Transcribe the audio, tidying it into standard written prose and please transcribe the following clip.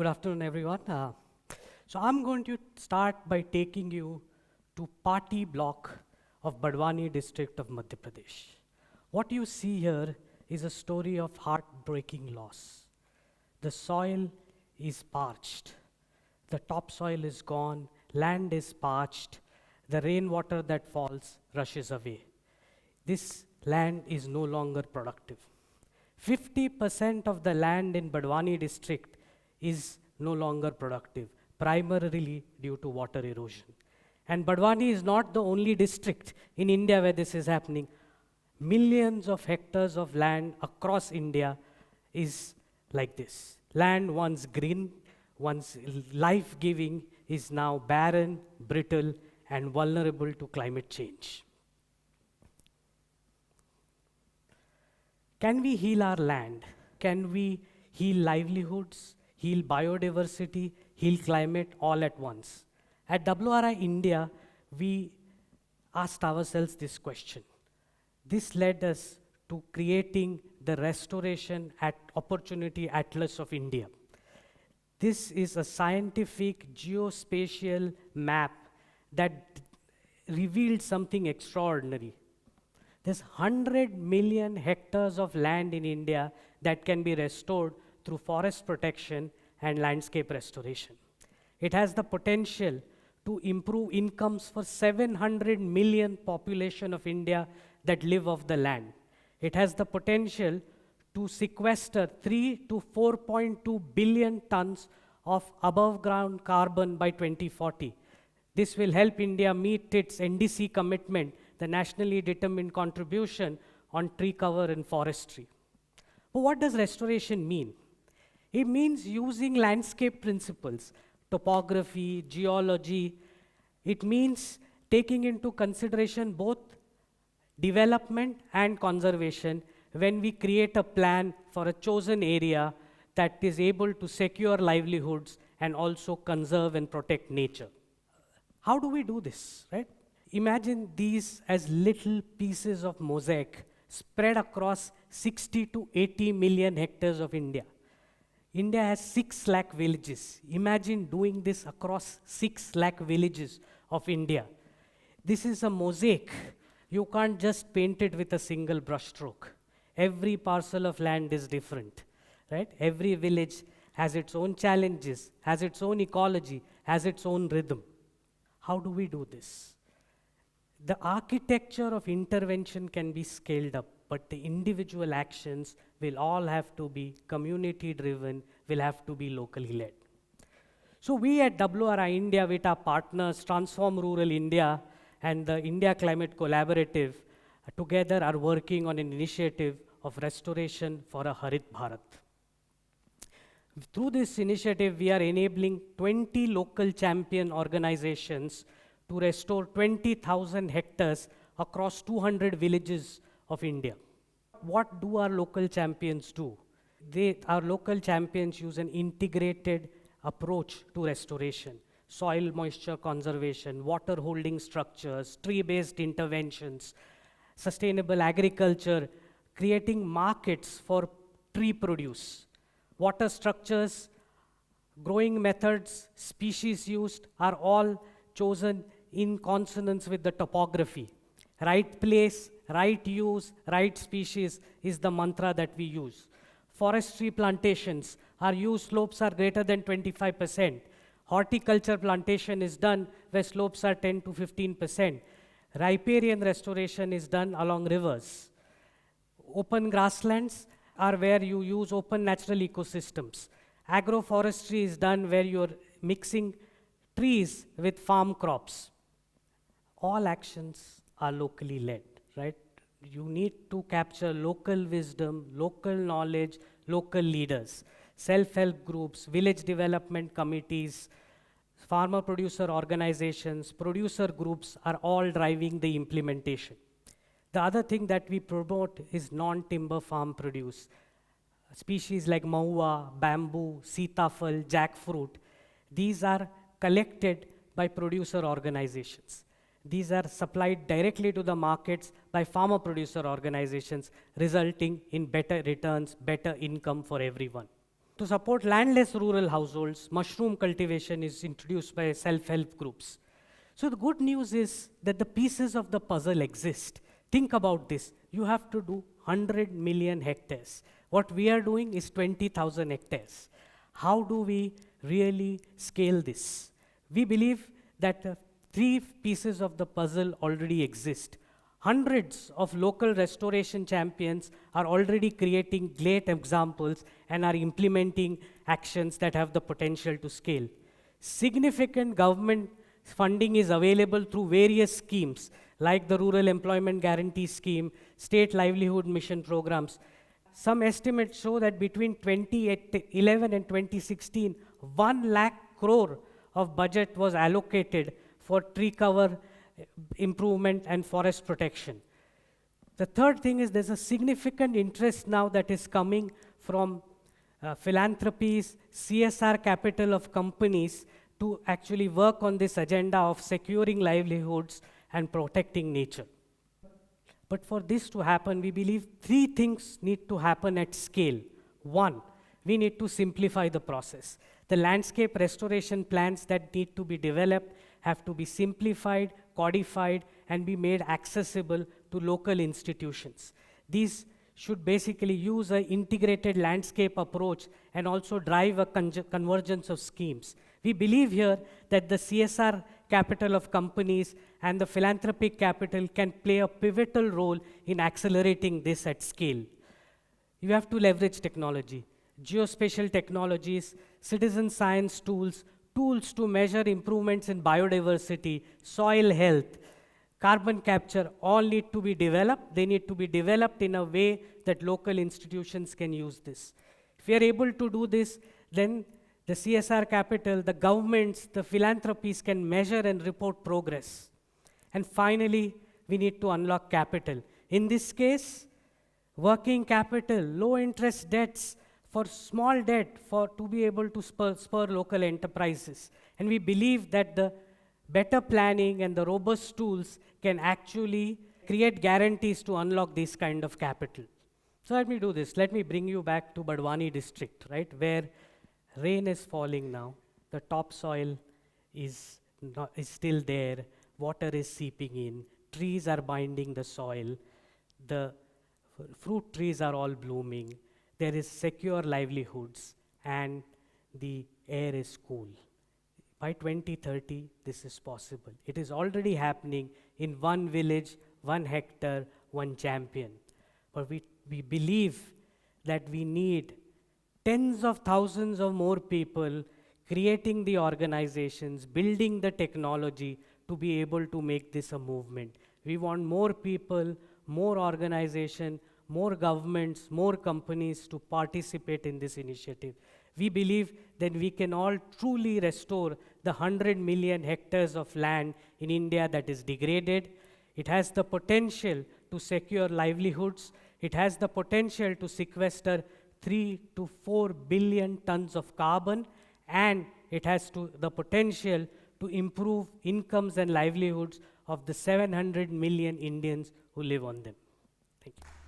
Good afternoon, everyone. So I'm going to start by taking you to Party block of Badwani district of Madhya Pradesh. What you see here is a story of heartbreaking loss. The soil is parched. The topsoil is gone. Land is parched. The rainwater that falls rushes away. This land is no longer productive. 50% of the land in Badwani district is no longer productive, primarily due to water erosion. And Badwani is not the only district in India where this is happening. Millions of hectares of land across India is like this. Land once green, once life-giving, is now barren, brittle, and vulnerable to climate change. Can we heal our land? Can we heal livelihoods, heal biodiversity, heal climate all at once? At WRI India, we asked ourselves this question. This led us to creating the Restoration Opportunity Atlas of India. This is a scientific geospatial map that revealed something extraordinary. There's 100 million hectares of land in India that can be restored through forest protection and landscape restoration. It has the potential to improve incomes for 700 million population of India that live off the land. It has the potential to sequester 3 to 4.2 billion tons of above ground carbon by 2040. This will help India meet its NDC commitment, the nationally determined contribution on tree cover and forestry. But what does restoration mean? It means using landscape principles, topography, geology. It means taking into consideration both development and conservation when we create a plan for a chosen area that is able to secure livelihoods and also conserve and protect nature. How do we do this, right? Imagine these as little pieces of mosaic spread across 60 to 80 million hectares of India. India has 6 lakh villages. Imagine doing this across 6 lakh villages of India. This is a mosaic. You can't just paint it with a single brushstroke. Every parcel of land is different, right? Every village has its own challenges, has its own ecology, has its own rhythm. How do we do this? The architecture of intervention can be scaled up, but the individual actions will all have to be community-driven, will have to be locally led. So we at WRI India, with our partners, Transform Rural India and the India Climate Collaborative, together are working on an initiative of restoration for a Harit Bharat. Through this initiative, we are enabling 20 local champion organizations to restore 20,000 hectares across 200 villages of India. What do our local champions do? Our local champions use an integrated approach to restoration: soil moisture conservation, water holding structures, tree-based interventions, sustainable agriculture, creating markets for tree produce. Water structures, growing methods, species used are all chosen in consonance with the topography. Right place, right use, right species is the mantra that we use. Forestry plantations, our use slopes are greater than 25%. Horticulture plantation is done where slopes are 10 to 15%. Riparian restoration is done along rivers. Open grasslands are where you use open natural ecosystems. Agroforestry is done where you're mixing trees with farm crops. All actions are locally led, right? You need to capture local wisdom, local knowledge, local leaders. Self-help groups, village development committees, farmer-producer organizations, producer groups are all driving the implementation. The other thing that we promote is non-timber farm produce. Species like mahua, bamboo, sitafal, jackfruit, these are collected by producer organizations. These are supplied directly to the markets by farmer-producer organizations, resulting in better returns, better income for everyone. To support landless rural households, mushroom cultivation is introduced by self-help groups. So the good news is that the pieces of the puzzle exist. Think about this. You have to do 100 million hectares. What we are doing is 20,000 hectares. How do we really scale this? We believe that 3 pieces of the puzzle already exist. Hundreds of local restoration champions are already creating great examples and are implementing actions that have the potential to scale. Significant government funding is available through various schemes like the Rural Employment Guarantee Scheme, State Livelihood Mission programs. Some estimates show that between 2011 and 2016, 1 lakh crore of budget was allocated for tree cover improvement and forest protection. The third thing is there's a significant interest now that is coming from philanthropies, CSR capital of companies to actually work on this agenda of securing livelihoods and protecting nature. But for this to happen, we believe 3 things need to happen at scale. 1, we need to simplify the process. The landscape restoration plans that need to be developed have to be simplified, codified, and be made accessible to local institutions. These should basically use an integrated landscape approach and also drive a convergence of schemes. We believe here that the CSR capital of companies and the philanthropic capital can play a pivotal role in accelerating this at scale. You have to leverage technology, geospatial technologies, citizen science tools, tools to measure improvements in biodiversity, soil health, carbon capture, all need to be developed. They need to be developed in a way that local institutions can use this. If we are able to do this, then the CSR capital, the governments, the philanthropies can measure and report progress. And finally, we need to unlock capital. In this case, working capital, low interest debts, for small debt to be able to spur local enterprises. And we believe that the better planning and the robust tools can actually create guarantees to unlock this kind of capital. So let me do this. Let me bring you back to Badwani district, right, where rain is falling now. The topsoil is still there. Water is seeping in. Trees are binding the soil. The fruit trees are all blooming. There is secure livelihoods, and the air is cool. By 2030, this is possible. It is already happening in 1 village, 1 hectare, 1 champion. But we believe that we need tens of thousands of more people creating the organizations, building the technology to be able to make this a movement. We want more people, more organization, more governments, more companies to participate in this initiative. We believe that we can all truly restore the 100 million hectares of land in India that is degraded. It has the potential to secure livelihoods. It has the potential to sequester 3 to 4 billion tons of carbon, and it has the potential to improve incomes and livelihoods of the 700 million Indians who live on them. Thank you.